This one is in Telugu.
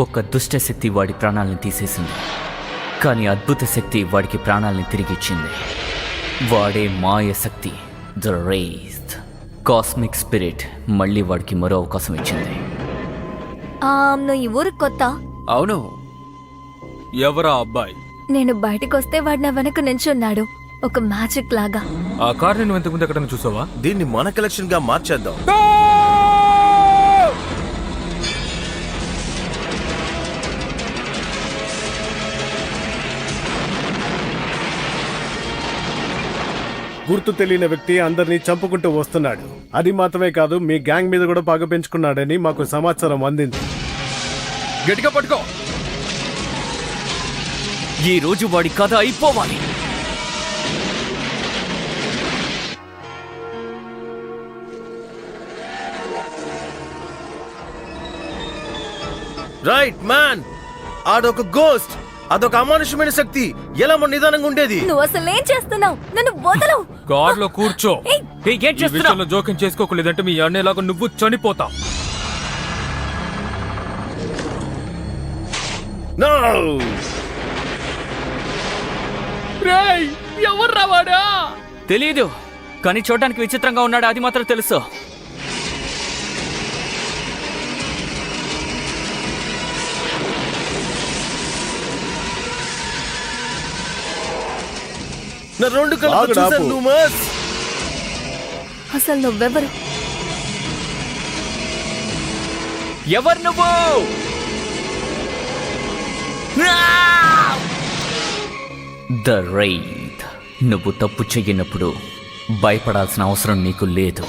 ఒక దుష్ట శక్తి వాడి ప్రాణాలను తీసేసింది, కానీ అద్భుత శక్తి వాడికి ప్రాణాలను తిరిగిచ్చింది. వాడే మాయ శక్తి, ద రేస్ కాస్మిక్ స్పిరిట్ మళ్ళీ వాడికి మరో అవకాశం ఇచ్చింది. నువ్వు ఈ ఊరికి కొత్త? అవును. ఎవరా అబ్బాయి? నేను బయటకు వస్తే వాడు నా వెనక నించున్నాడు, ఒక మ్యాజిక్ లాగా. ఆ కార్ నేను ఇంతకుముందు ఎక్కడ చూసావా? దీన్ని మన కలెక్షన్ గా మార్చేద్దాం. గుర్తు తెలియని వ్యక్తి అందరినీ చంపుకుంటూ వస్తున్నాడు. అది మాత్రమే కాదు, మీ గ్యాంగ్ మీద కూడా పగ పెంచుకున్నాడని మాకు సమాచారం అందింది. గట్టిగా పట్టుకో. ఈ రోజు వాడి కథ అయిపోవాలి. రైట్ మ్యాన్, ఆడొక గోస్ట్, అదొక అమానుషమైన శక్తి. ఎలా మన నిదానంగా ఉండేది? నువ్వు అసలు ఏం చేస్తున్నావు? నన్ను వదలు. కార్ లో కూర్చో. ఏయ్, ఏం ఈ చేస్తున్నావ్? విషయంలో జోక్యం చేసుకోకలేదంటే మీ అన్నయ్యలాగా నువ్వు చనిపోతావు. No! ఎవర్రా వాడా? తెలీదు, కానీ చూడటానికి విచిత్రంగా ఉన్నాడు, అది మాత్రం తెలుసు. నా రెండు కళ్ళు బాగుడా చూసాను, ఆపు. లూమస్. అసలు నువ్వెవరు? ఎవరు నువ్వు? The right. నువ్వు తప్పు చెయ్యనప్పుడు భయపడాల్సిన అవసరం నీకు లేదు.